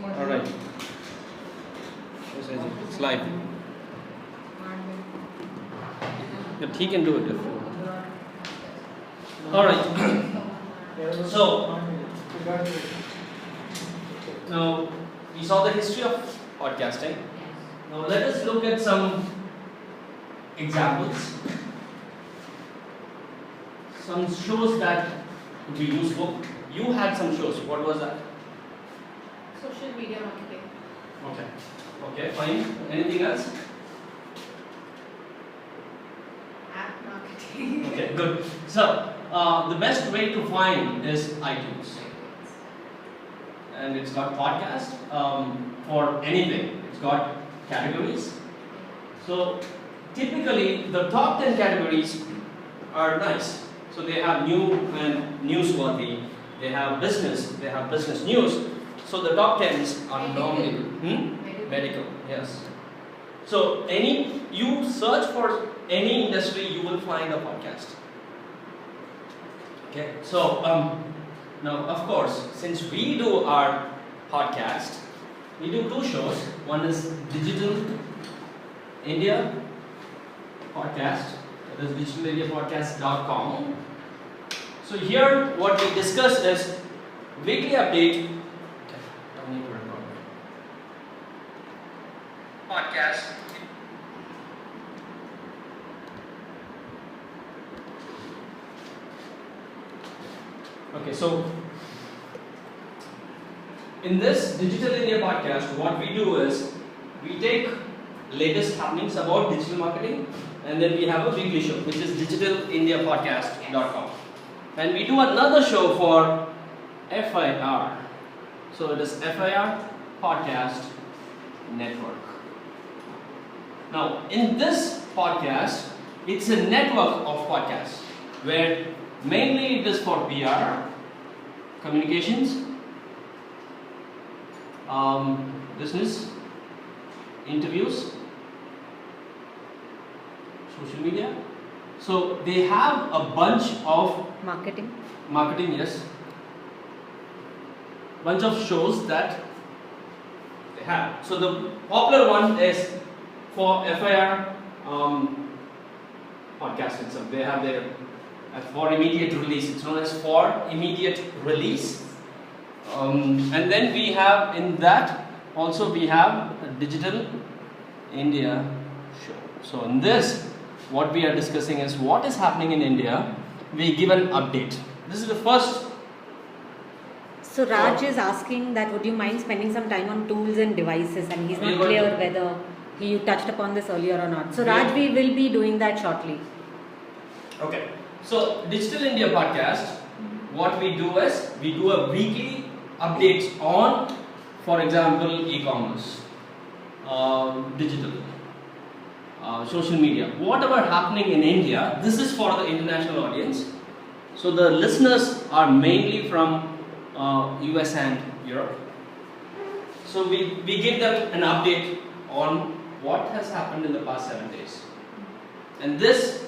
Alright. Slide. But he can do it if you want. Alright. So, now we saw the history of podcasting. Now let us look at some examples. Some shows that would be useful. You had some shows. What was that? Social media marketing. Okay. Okay, fine. Anything else? App marketing. Okay, good. So, the best way to find is iTunes. And it's got podcast for anything. It's got categories. So, typically, the top 10 categories are nice. So, they have new and newsworthy. They have business news. So, the top 10s are normally medical, yes. So, you search for any industry, you will find a podcast. Okay, so now of course, since we do our podcast, we do two shows. One is Digital India Podcast, that is digitalindiapodcast.com. So here what we discuss is weekly update. Okay, don't need to record. Podcast. Okay, so in this Digital India podcast, what we do is we take latest happenings about digital marketing, and then we have a weekly show, which is digitalindiapodcast.com. And we do another show for FIR. So it is FIR Podcast Network. Now, in this podcast, it's a network of podcasts where mainly it is for PR, communications, business, interviews, social media. So they have a bunch of marketing, yes. Bunch of shows that they have. So the popular one is for FIR podcast itself. They have their for immediate release. It's known as for immediate release. And then we have in that also we have a Digital India show. So in this, what we are discussing is what is happening in India. We give an update. This is the first. So Raj is asking that would you mind spending some time on tools and devices, and he's not clear whether you touched upon this earlier or not. So Raj, we will be doing that shortly. Okay. So Digital India podcast, what we do is we do a weekly updates on, for example, e-commerce, digital, social media, whatever happening in India. This is for the international audience. So the listeners are mainly from US and Europe. So we give them an update on what has happened in the past 7 days. And this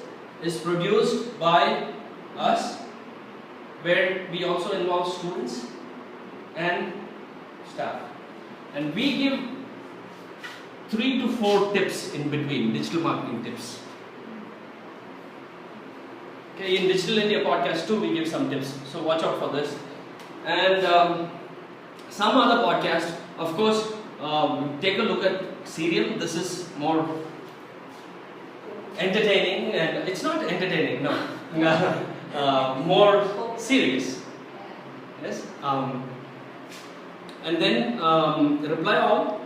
is produced by us, where we also involve students and staff. And we give 3 to 4 tips in between, digital marketing tips. Okay, in Digital India podcast too, we give some tips. So watch out for this. And some other podcast, of course, take a look at serial. This is more entertaining, and it's not entertaining, no. More serious. Yes. And then Reply All.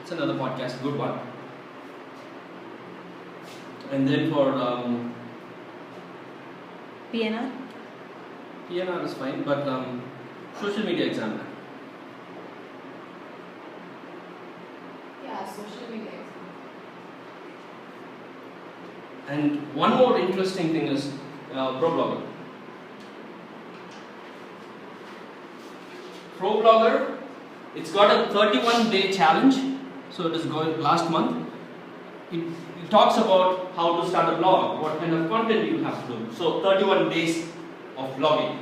It's another podcast, good one. And then for PNR? PNR is fine, but Social Media Examiner. Yeah, social media. And one more interesting thing is ProBlogger. ProBlogger, it's got a 31-day challenge. So it is going last month. It talks about how to start a blog, what kind of content you have to do. So 31 days of blogging.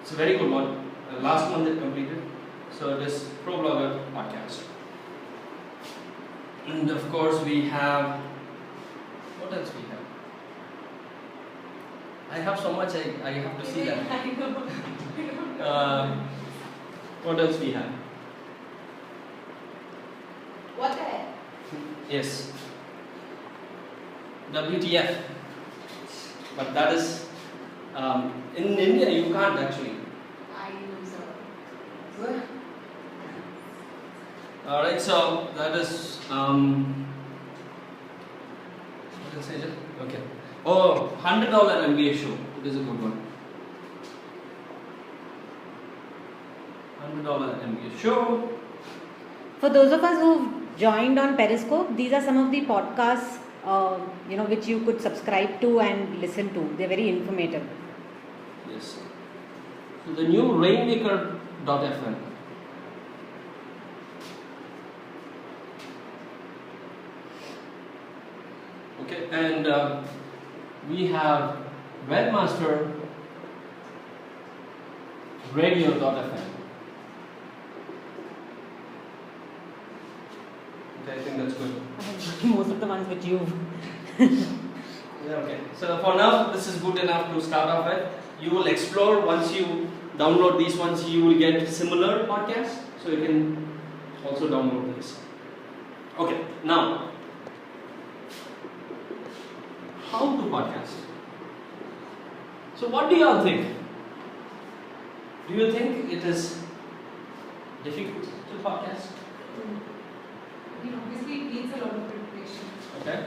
It's a very good one. last month it completed. So it is Pro Blogger podcast. And of course we have, what else we have? I have so much, I have to see that. What else we have? What the heck? Yes. WTF. But that is, in India you can't actually. I use Alright, so that is, what else is it? Okay. Oh, $100 MBA show. It is a good one. $100 MBA show. For those of us who've joined on Periscope, these are some of the podcasts which you could subscribe to and listen to. They're very informative. Yes. So the new Rainmaker.fm. Okay, and we have Webmaster Radio.fm. Okay, I think that's good. Most of the ones which you've. Yeah, okay. So for now, this is good enough to start off with. You will explore once you download these ones. You will get similar podcasts, so you can also download this. Okay, now how to podcast? So what do you all think? Do you think it is difficult to podcast? Obviously, it needs a lot of preparation. Okay.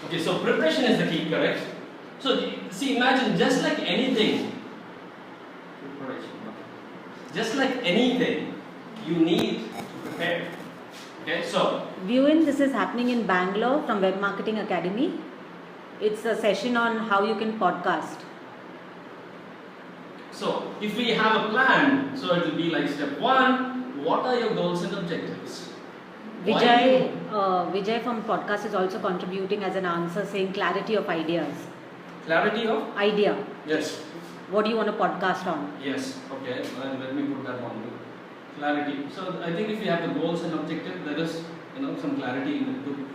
Okay, so preparation is the key, correct? So see, imagine just like anything, preparation. Just like anything, you need to prepare. Okay, so Viewin, this is happening in Bangalore from Web Marketing Academy. It's a session on how you can podcast. So if we have a plan, so it will be like step 1, what are your goals and objectives? Vijay from podcast is also contributing as an answer, saying clarity of ideas. Clarity of? Idea. Yes. What do you want to podcast on? Yes. Okay. Let me put that on. Clarity. So I think if you have the goals and objective, there is some clarity in it too.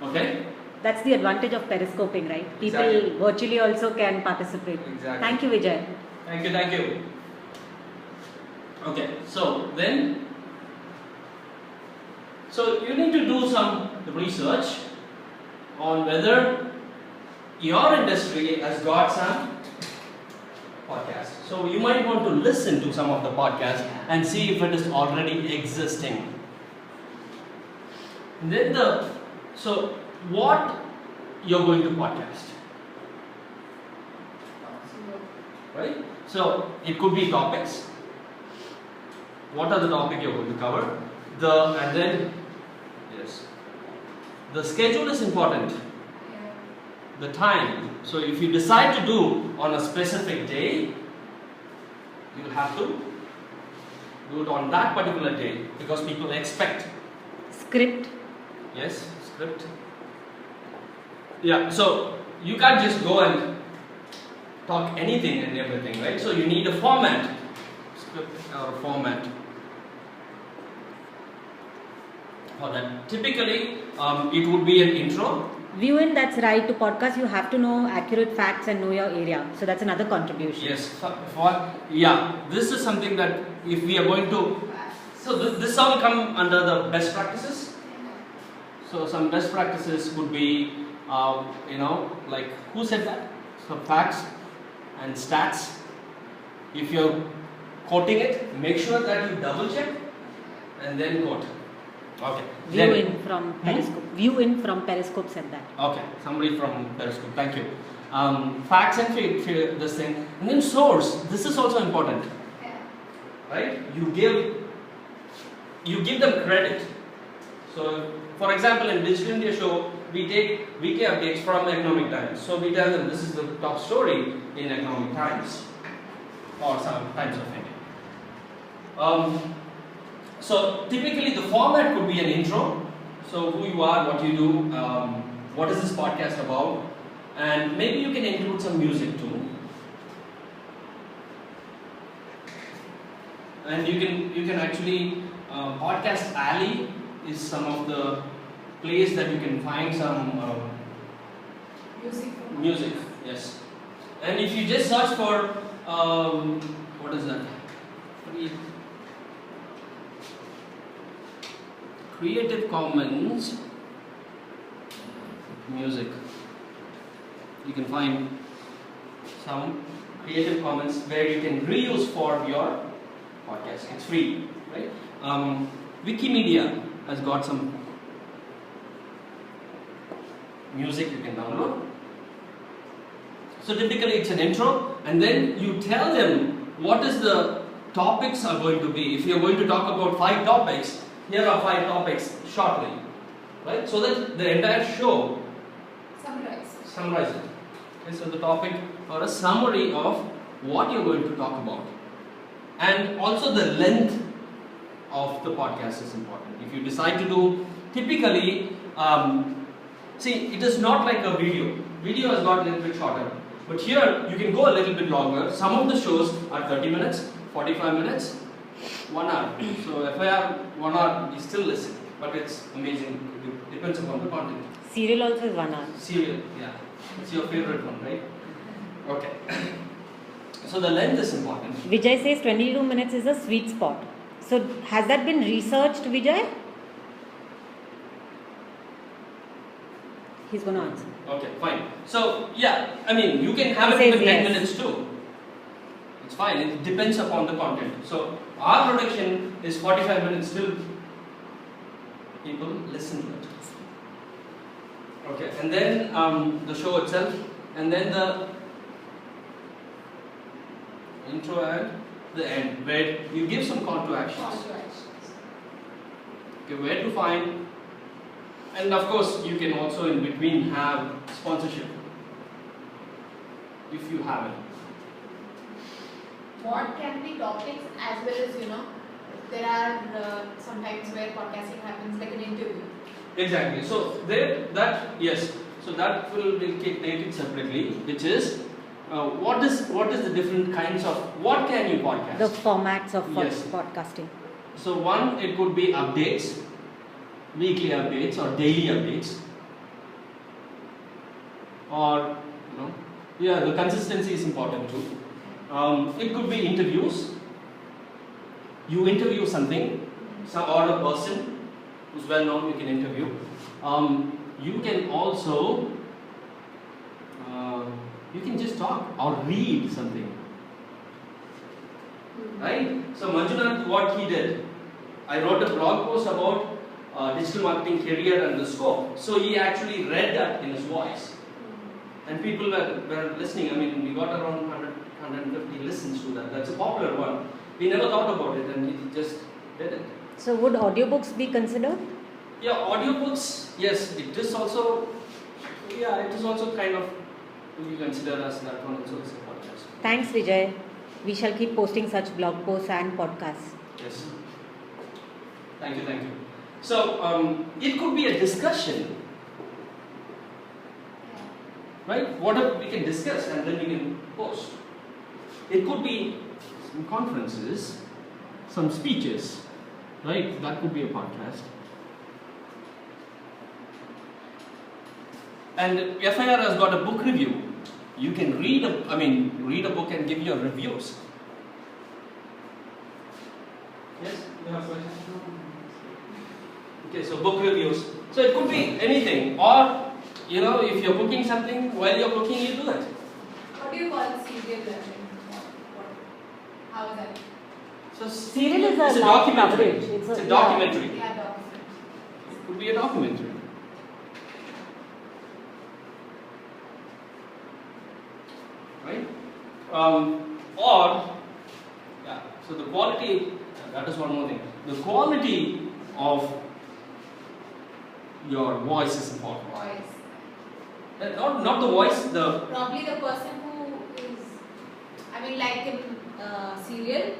Okay. That's the advantage of periscoping, right? People Exactly. virtually also can participate. Exactly. Thank you, Vijay. Thank you. Thank you. Okay. So then. So you need to do some research on whether your industry has got some podcasts. So you might want to listen to some of the podcasts and see if it is already existing. Then so what you're going to podcast, right? So it could be topics. What are the topic you're going to cover? And then yes, the schedule is important. The time. So if you decide to do on a specific day, you'll have to do it on that particular day because people expect. Script. Yes, script. Yeah, so you can't just go and talk anything and everything, right? So you need a format, script or a format for that. Typically, it would be an intro. Viewin, that's right. To podcast, you have to know accurate facts and know your area. So that's another contribution. Yes, this is something that if we are going to, so this all come under the best practices. So some best practices would be, like who said that? So facts and stats. If you're quoting it, make sure that you double check and then quote. Okay. Viewin from Periscope. Viewin from Periscope said that. Okay, somebody from Periscope. Thank you. Facts and this thing, and then source. This is also important, right? You give them credit. So, for example, in Digital India Show, we take weekly updates from Economic Times. So we tell them this is the top story in Economic Times or some Times of India. So typically the format could be an intro. So who you are, what you do, what is this podcast about, and maybe you can include some music too. and you can actually Podcast Alley is some of the place that you can find some Music. music. Yes, and if you just search for what is that? Creative Commons music. You can find some Creative Commons where you can reuse for your podcast. It's free, right? Wikimedia has got some music you can download. So typically it's an intro, and then you tell them what is the topics are going to be. If you're going to talk about 5 topics, here are 5 topics shortly, right? So that the entire show summarize it. Okay, so the topic or a summary of what you're going to talk about, and also the length of the podcast is important. If you decide to do, typically, see, it is not like a video. Video has got a little bit shorter, but here you can go a little bit longer. Some of the shows are 30 minutes, 45 minutes, 1 hour. So if I have 1 hour, you still listen, but it's amazing. It depends upon the content. Serial also is 1 hour. Serial, yeah. It's your favorite one, right? Okay. So the length is important. Vijay says 22 minutes is a sweet spot. So has that been researched, Vijay? He's going to answer. Okay, fine. So yeah, I mean, you can have He it says even 10 yes. minutes too. It's fine. It depends upon the content. So our production is 45 minutes till people listen to it. Okay, and then the show itself, and then the intro and the end, where you give some call to actions. Okay, where to find, and of course you can also in between have sponsorship if you have it. What can be topics as well as, there are sometimes where podcasting happens like an interview. Exactly. So yes. So that will be taken separately, which is what is the different kinds of, what can you podcast? The formats of Yes. podcasting. So one, it could be updates, weekly updates or daily updates, or the consistency is important too. It could be interviews. You interview something, or a person who's well known, you can interview. You can also you can just talk or read something, right? So Manjunath, what he did, I wrote a blog post about digital marketing career and the scope. So he actually read that in his voice, and people were listening. I mean, we got around 150 listens to that. That's a popular one. We never thought about it, and he just did it. So would audiobooks be considered? Yeah, audiobooks, yes, it is also, it is also kind of, we consider as that one also as a podcast. Thanks, Vijay. We shall keep posting such blog posts and podcasts. Yes. Thank you. So, it could be a discussion, right? Whatever we can discuss and then we can post. It could be some conferences, some speeches, right? That could be a podcast. And FIR has got a book review. You can read a book and give your reviews. Yes, you have questions? Okay, so book reviews. So it could be anything, or if you're cooking something, while you're cooking, you do that. What do you call serial learning? How is that? So Serial is it's a live documentary. coverage. It's a documentary. Yeah, documentary. It could be a documentary. Right? So the quality, that is one more thing. The quality of your voice is important. Voice. Not the voice, the Probably the person who is, like in serial,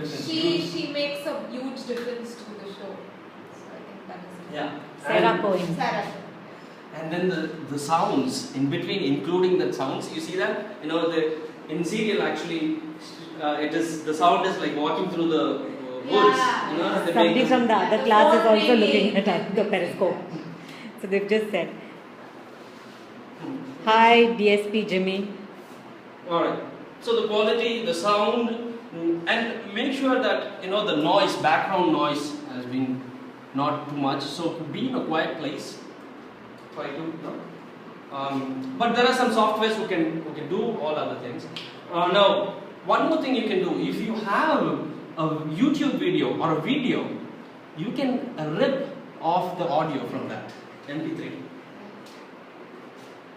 she makes a huge difference to the show. So I think that is Sarah Cohen. Sarah. And then the sounds in between, including the sounds, you see that? in serial actually, it is the sound is like walking through the woods. Yeah. You know, they Somebody make from the Yeah, other the class is phone also looking ringing. at the periscope. So they've just said, "Hi, DSP Jimmy." Alright, so the quality, the sound, and make sure that the noise, background noise has been not too much. So be in a quiet place. Try to, but there are some softwares who can do all other things. Now, one more thing you can do, if you have a YouTube video or a video, you can rip off the audio from that MP3.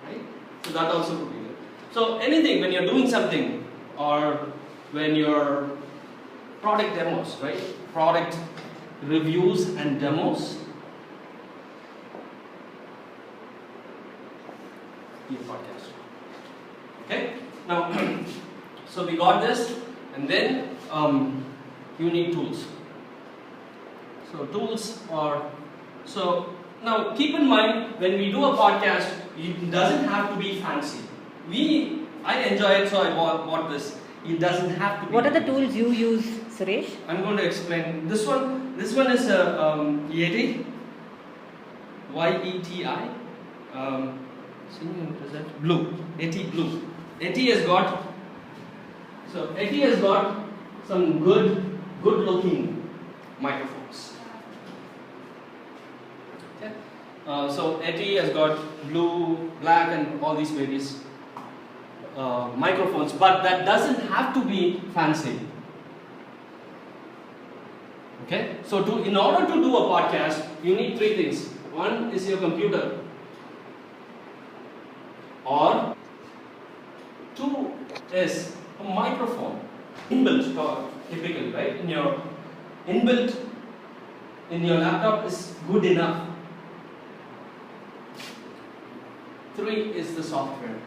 Right? So that also could be good. So anything when you're doing something or when you're product demos, right? Product reviews and demos. Your podcast. Okay? Now, so we got this, and then you need tools. So tools are, so now keep in mind when we do a podcast, it doesn't have to be fancy. I enjoy it, so I bought this. It doesn't have to be. What are the tools you use, Suresh? I'm going to explain. This one is a Yeti. YETI. Blue. Yeti Blue. Yeti has got some good looking microphones. Okay. So Yeti has got blue, black, and all these various microphones, but that doesn't have to be fancy. Okay, so in order to do a podcast, you need three things. One is your computer, or two is a microphone, inbuilt, typically, right? Inbuilt in your laptop is good enough. Three is the software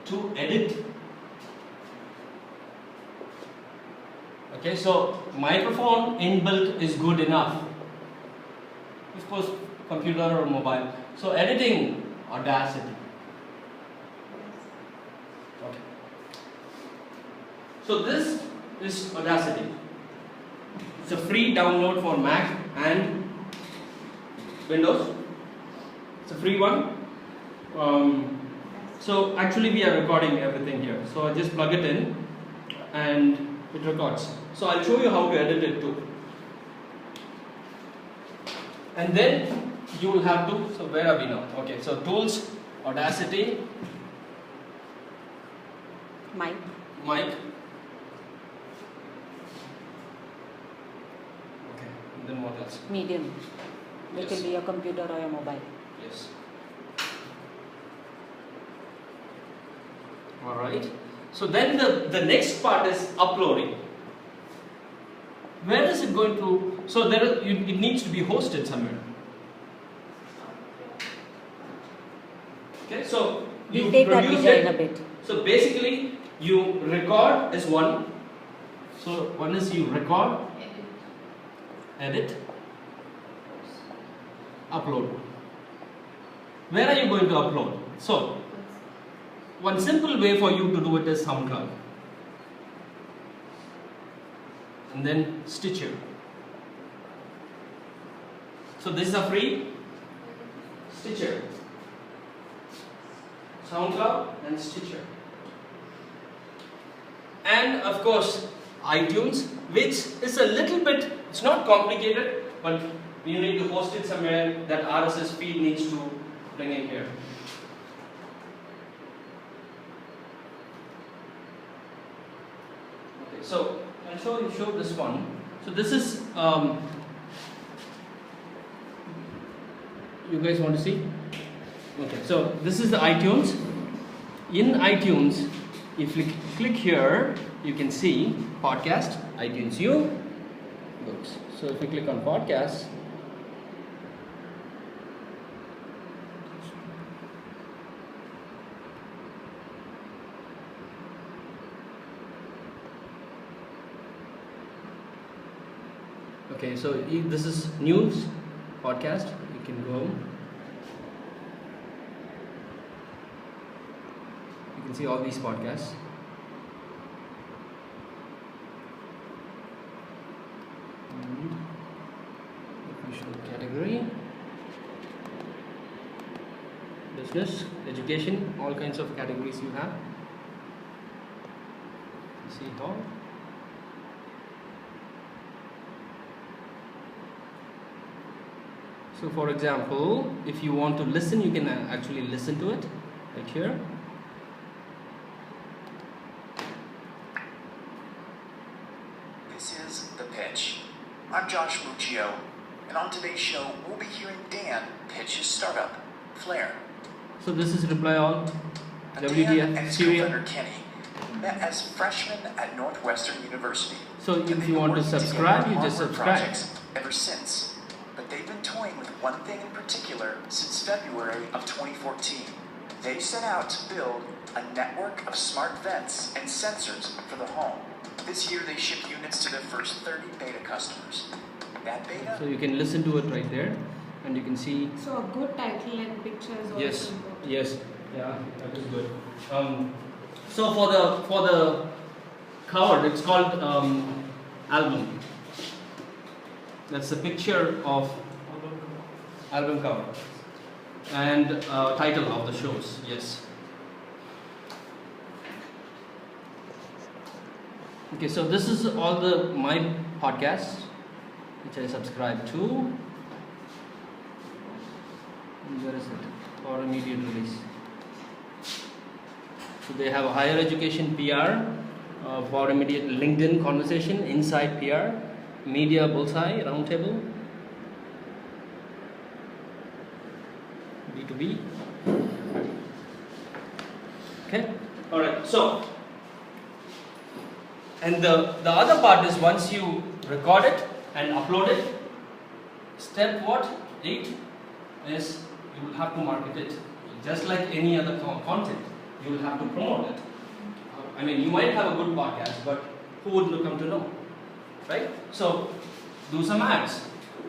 to edit. Okay, so microphone inbuilt is good enough. Of course, computer or mobile. So editing, Audacity. Okay. So this is Audacity. It's a free download for Mac and Windows. It's a free one. So actually we are recording everything here. So I just plug it in and it records. So I'll show you how to edit it too. And then you will have to, so where are we now? Okay, so tools, Audacity, Mic. mic. Okay, and then what else? Medium. It Yes. can be your computer or your mobile. Yes. Alright. So then the next part is uploading. Where is it going to? So it needs to be hosted somewhere. Okay, so We'll you take that produce video in it. a bit. So basically, you record is one. So one is you record, edit, upload. Where are you going to upload? So one simple way for you to do it is SoundCloud, and then Stitcher. So this is a free Stitcher, SoundCloud and Stitcher, and of course iTunes, which is a little bit, it's not complicated, but you need to host it somewhere. That RSS feed needs to bring in here. Okay, so I'll show this one. So this is you guys want to see? Okay, so this is the iTunes. In iTunes, if you click here, you can see podcast, iTunes U, books. So if you click on podcast, okay, so this is news podcast. You can go. You can see all these podcasts. business, education, all kinds of categories you have. See how. So for example, if you want to listen, you can actually listen to it right here. This is The Pitch. I'm Josh Muccio, and on today's show, we'll be hearing Dan pitch his startup, Flare. So this is Reply All, Dan and WTF, his Syria. co-founder Kenny met as freshmen at Northwestern University. So And if they've you been want to working together subscribe, on you just hardware subscribe. projects ever since. But they've been toying with one thing in particular since February of 2014. They set out to build a network of smart vents and sensors for the home. This year they shipped units to their first 30 beta customers. That beta? So you can listen to it right there, and you can see. So a good title and pictures also. Yes, important. yes, yeah, that is good. So for the cover, it's called album. That's the picture of album cover and title of the shows. Yes. Okay, so this is all my podcasts which I subscribe to. And where is it? For immediate release. So they have a higher education PR, for immediate LinkedIn conversation, inside PR, media bullseye, roundtable, B2B. Okay, all right. So, and the other part is once you record it and upload it, step what? 8 is you will have to market it. Just like any other content, you will have to promote it. I mean, you might have a good podcast, but who would come to know, right? So, do some ads.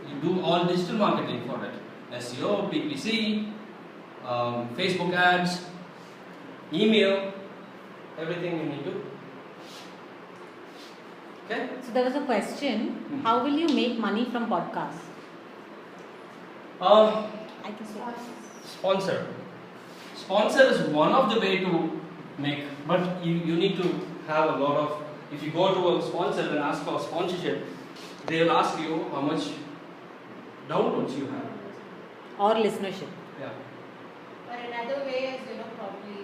You do all digital marketing for it. SEO, PPC, Facebook ads, email, everything you need to. Okay? So there was a question, how will you make money from podcasts? I can say. Sponsor. Sponsor is one of the way to make, but you need to have a lot of, if you go to a sponsor and ask for sponsorship, they'll ask you how much downloads you have. Or listenership. Yeah. But another way is, probably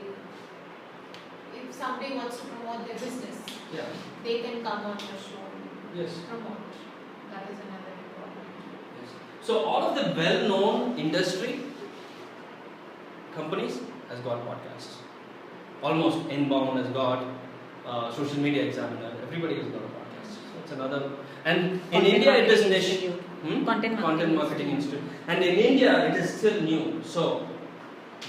if somebody wants to promote their business, Yeah. they can come on the show and Yes. promote. That is another important. Yes. So all of the well-known industry companies has got podcasts. Almost Inbound has got, Social Media Examiner. Everybody has got a podcast. So it's another. And in Content India it is Marketing niche. Institute. Content Marketing Institute. And in India it is still new. So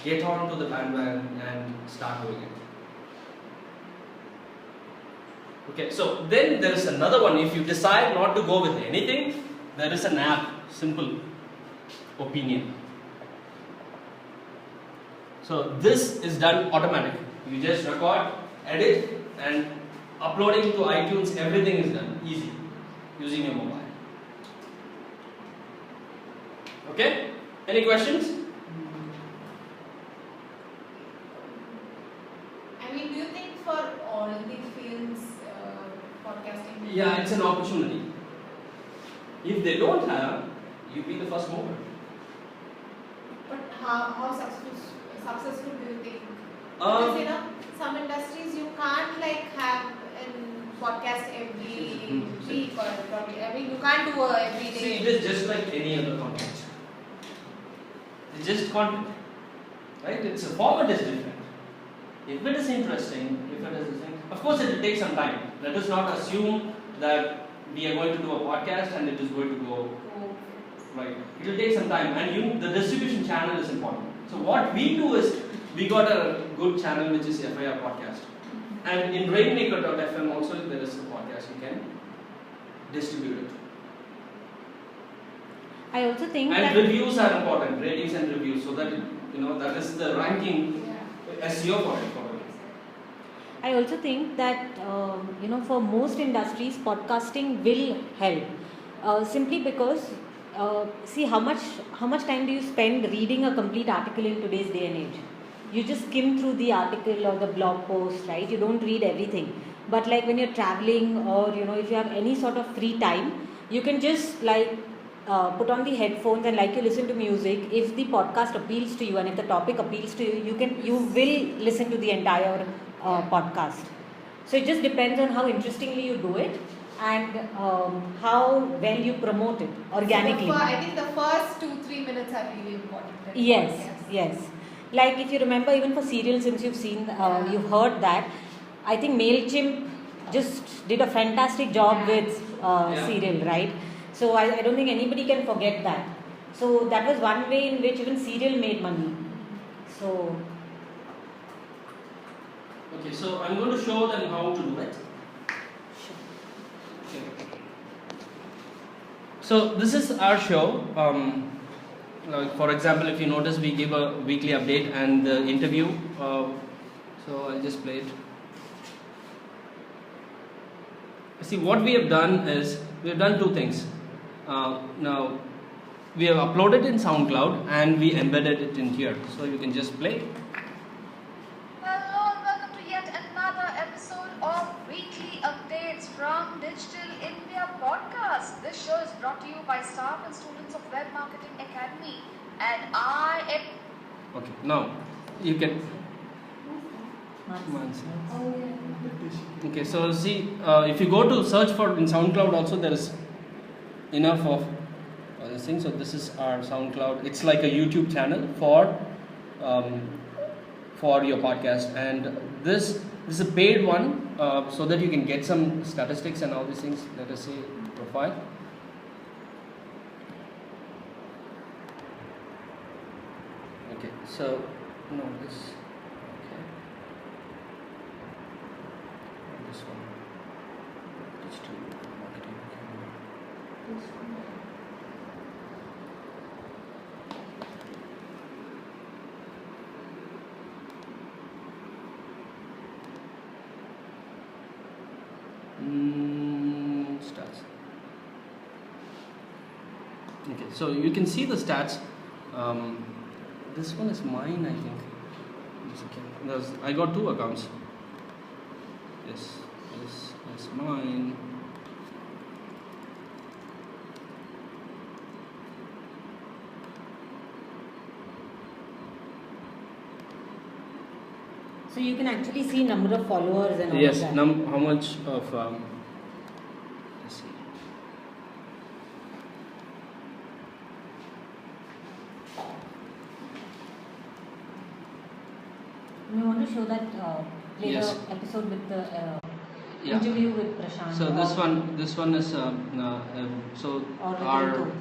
get on to the bandwagon and start doing it. Okay, so then there is another one. If you decide not to go with anything, there is an app, simple, Opinion. So this is done automatic. You just record, edit, and uploading to iTunes, everything is done easy using your mobile. Okay? Any questions? I mean, do you think for all the fields, podcasting? Yeah, it's an opportunity. If they don't have, you be the first mover. But how successful do you think? Because some industries you can't have a podcast every week or probably. I mean, you can't do every day. See, it is just like any other content. It's just content, right? It's a format is different. If it is interesting, if it is, of course, it will take some time. Let us not assume that we are going to do a podcast and it is going to go right. It will take some time, and the distribution channel is important. So what we do is we got a good channel which is FIR podcast, and in Rainmaker.fm also there is a podcast you can distribute it. I also think And that reviews are important, ratings and reviews, so that that is the ranking SEO for it. I also think that for most industries, podcasting will help. Simply because see how much time do you spend reading a complete article in today's day and age? You just skim through the article or the blog post, right? You don't read everything. But like when you're traveling, or if you have any sort of free time, you can just like put on the headphones, and like you listen to music. If the podcast appeals to you and if the topic appeals to you, you will listen to the entire podcast. So it just depends on how interestingly you do it, and how well you promote it organically. So I think the first 2-3 minutes are really important. Yes. Like if you remember, even for serials, since you've seen, you've heard that, I think MailChimp just did a fantastic job with serial, right? So I don't think anybody can forget that. So that was one way in which even serial made money. So. Okay, so I'm going to show them how to do it. Okay. So this is our show. Like for example, if you notice, we give a weekly update and the interview. So I'll just play it. See, what we have done is, we have done two things. Now, we have uploaded in SoundCloud and we embedded it in here. So you can just play. Hello and welcome to yet another episode of Weekly Updates from Digital India Podcast. This show is brought to you by staff and students of Web Marketing Academy, and I am... Okay, now you can... Okay, so see, if you go to search for in SoundCloud also, there is enough of this thing. So this is our SoundCloud. It's like a YouTube channel for your podcast, and this is a paid one, so that you can get some statistics and all these things. Let us say profile. Okay, so no this. This one, Digital Marketing Academy. This one. Stats. Okay, so you can see the stats. This one is mine, I think. I got two accounts. This is mine. So you can actually see number of followers and all yes, of that. how much of let's see. We want to show that play Yes. the episode with the Yeah. interview with Prashant. So this one is so or our Ritu.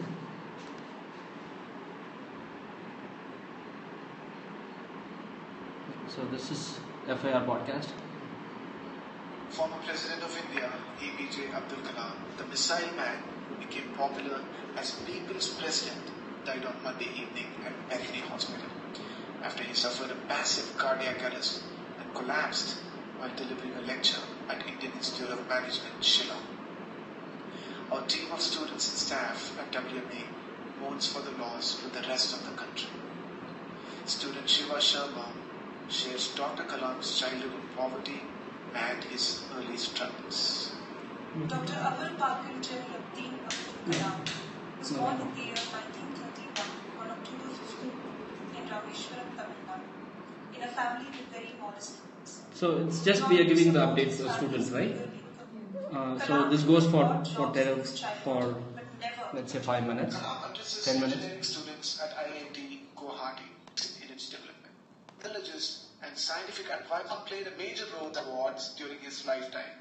so this is FIR podcast. Former President of India, APJ Abdul Kalam, the missile man who became popular as People's President, died on Monday evening at Bethany Hospital after he suffered a massive cardiac arrest and collapsed while delivering a lecture at Indian Institute of Management, Shillong. Our team of students and staff at WMA mourns for the loss with the rest of the country. Student Shiva Sharma shares Dr. Kalam's childhood in poverty and his early struggles. Dr. Abul Pakir Jalluddin Abdul Kalam was born in the year 1931 on October 15 in Rameshwaram, Tamil Nadu, in a family with very modest means. So it's just we are giving the updates to the students, right? So this goes for let's say 5 minutes, Kalam addresses 10 minutes. engineering students at IIT Guwahati in its development. Intelligence and scientific advice played a major role in the awards during his lifetime.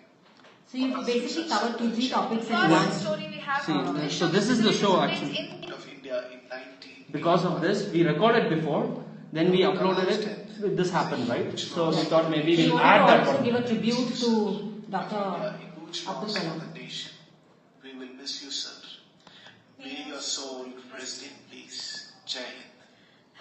So you basically covered 2-3 topics in First one. story we have See, on so this is the show actually. Of India in 19. Because of this, we recorded before, then we uploaded it. This happened, right? So we thought maybe So you we'll want add to that also one. give a tribute to Dr. In which Abdul loss Kalam. of the nation. We will miss you, sir. May your soul rest in peace. Jai Hind.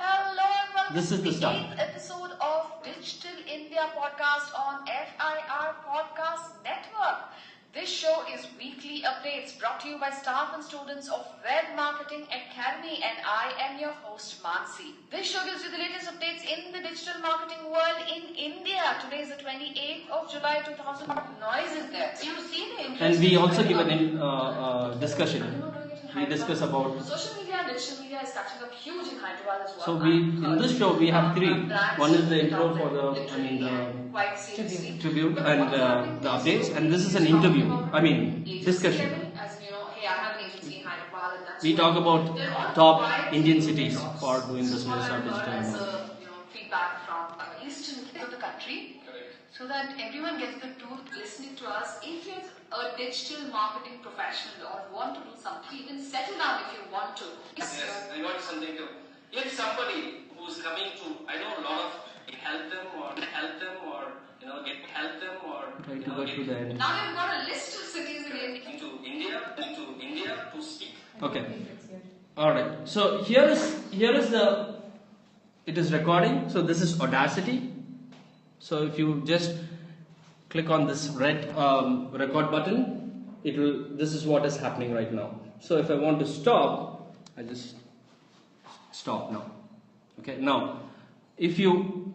Hello and welcome This is to the the start. 8th episode of Digital India Podcast on FIR Podcast Network. This show is weekly updates brought to you by staff and students of Web Marketing Academy, and I am your host Mansi. This show gives you the latest updates in the digital marketing world in India. Today is the 28th of July 2000. Noise is there. So you see the interest. And we also give an discussion. We discuss about social media and digital media is catching up huge in Hyderabad as well. So in this show we have three. One is the intro for the tribute and the updates, and this is an interview. Discussion. As you know, hey, I have an agency in Hyderabad, and that's We talk about top Indian cities for doing business or digital. As feedback from eastern of the country, so that everyone gets the truth listening to us. If you're a digital marketing professional or want to do something, even settle down if you want to. Yes, I got something to. If somebody who's coming to, I know a lot of help them or get help them or try to go through that. Now we've got a list of cities in India. Into India to speak. Okay. All right. So here is the. It is recording. So this is Audacity. So if you just click on this red record button, it will. This is what is happening right now. So if I want to stop, I just stop now. Okay. Now,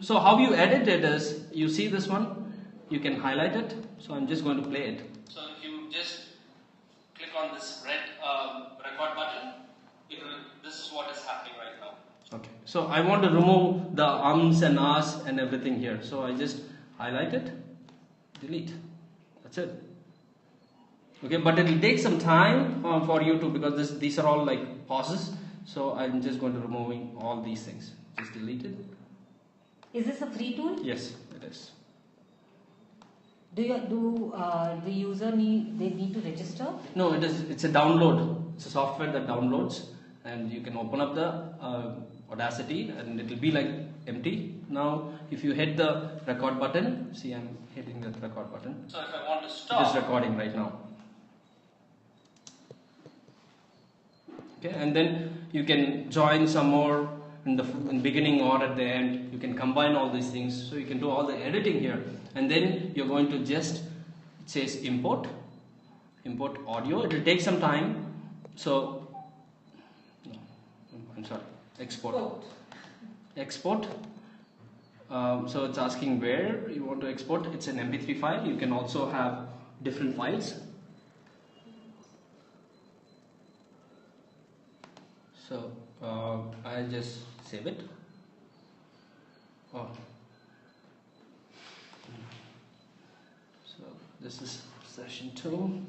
so how you edit it is, you see this one, you can highlight it. So I'm just going to play it. So if you just click on this red record button, this is what is happening right now. Okay. So I want to remove the ums and ahs and everything here. So I just highlight it, delete. That's it. Okay, but it will take some time for you to, because these are all like pauses. So I'm just going to removing all these things. Just delete it. Is this a free tool? Yes, it is. The user need to register? No, it's a download. It's a software that downloads, and you can open up the Audacity, and it will be like empty. Now, if you hit the record button, see, I'm hitting the record button. So if I want to stop, it is recording right now. Okay, and then you can join some more in the beginning or at the end. You can combine all these things, so you can do all the editing here, and then you're going to just, it says import audio. It will take some time. So no, I'm sorry, export. So it's asking where you want to export. It's an MP3 file. You can also have different files. So I'll just save it. So this is session 2.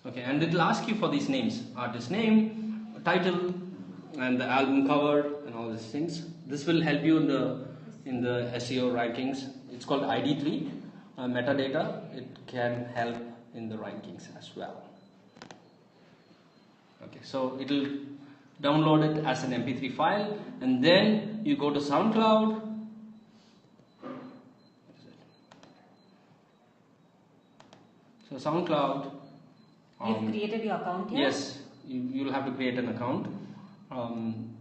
Okay, and it will ask you for these names: artist name, title, and the album cover, and all these things. This will help you in the SEO rankings. It's called ID tree, metadata. It can help in the rankings as well. Okay, so it will download it as an MP3 file, and then you go to SoundCloud. So SoundCloud. You've created your account here? Yes, you'll have to create an account.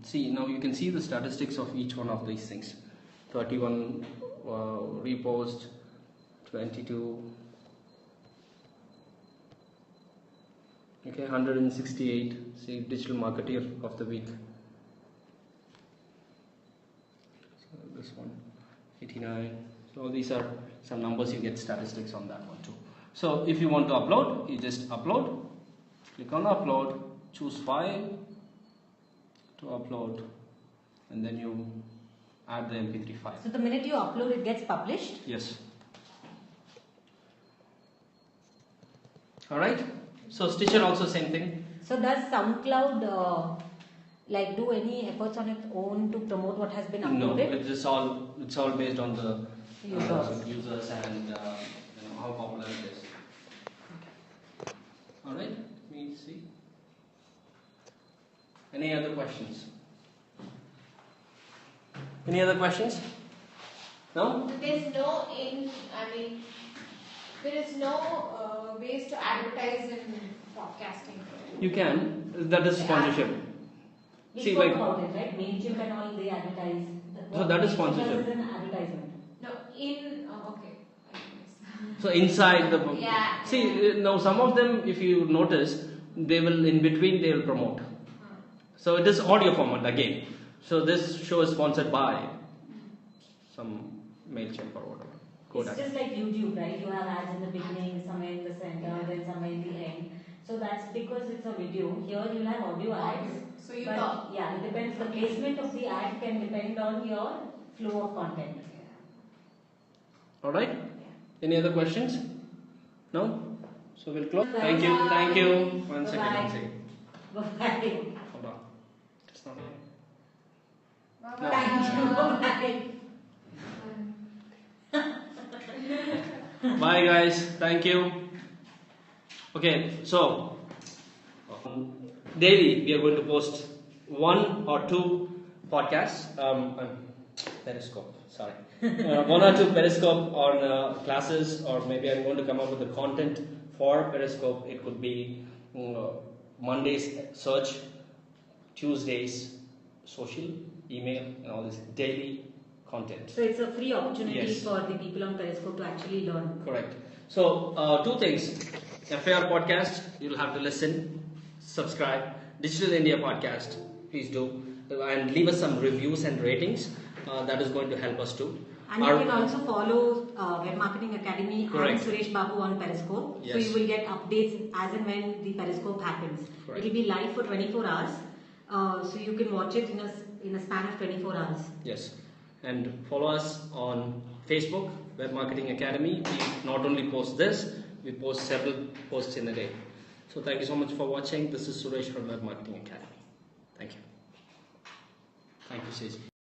See, now you can see the statistics of each one of these things. 31 repost, 22. Okay, 168. See, digital marketer of the week. So this one, 89. So these are some numbers. You get statistics on that one too. So if you want to upload, you just upload. Click on upload. Choose file to upload, and then you add the MP3 file. So the minute you upload, it gets published? Yes. Alright. So Stitcher also same thing. So does SoundCloud do any efforts on its own to promote what has been uploaded? No, it's all based on the users and how popular it is. Okay. Alright, let me see. Any other questions? Any other questions? No? There is no ways to advertise in podcasting. You can. That is sponsorship. We See, spoke about it, right? MailChimp and all, they advertise. So that is sponsorship. Is an advertisement. No, So inside the Yeah. see now some of them, if you notice, they will in between they will promote. So it is audio format again. So this show is sponsored by some MailChimp or whatever. It's just like YouTube, right? You have ads in the beginning, somewhere in the center, then somewhere in the end. So that's because it's a video. Here you'll have audio ads. So you but talk. yeah, it depends. The placement of the ad can depend on your flow of content. Alright? Any other questions? No? So we'll close. Thank you. Thank you. One second. Bye-bye. One second. Bye. Hold on. It's not here. Bye-bye. Thank you. Bye. Bye guys. Thank you. Okay, so daily we are going to post 1 or 2 podcasts. Periscope. Sorry, 1 or 2 Periscope on classes, or maybe I'm going to come up with the content for Periscope. It could be Mondays search, Tuesdays social, email, and all this daily content. So it's a free opportunity Yes. for the people on Periscope to actually learn. Correct. So 2 things. FAR podcast, you'll have to listen, subscribe. Digital India podcast, please do, and leave us some reviews and ratings. That is going to help us too. And you can also follow Web Marketing Academy Correct. and Suresh Babu on Periscope. Yes. So you will get updates as and when the Periscope happens. Correct. It will be live for 24 hours. So you can watch it in a span of 24 hours. Yes, and follow us on Facebook, Web Marketing Academy. We not only post this, we post several posts in a day. So thank you so much for watching. This is Suresh from Web Marketing Academy. Thank you. Thank you, Ceci.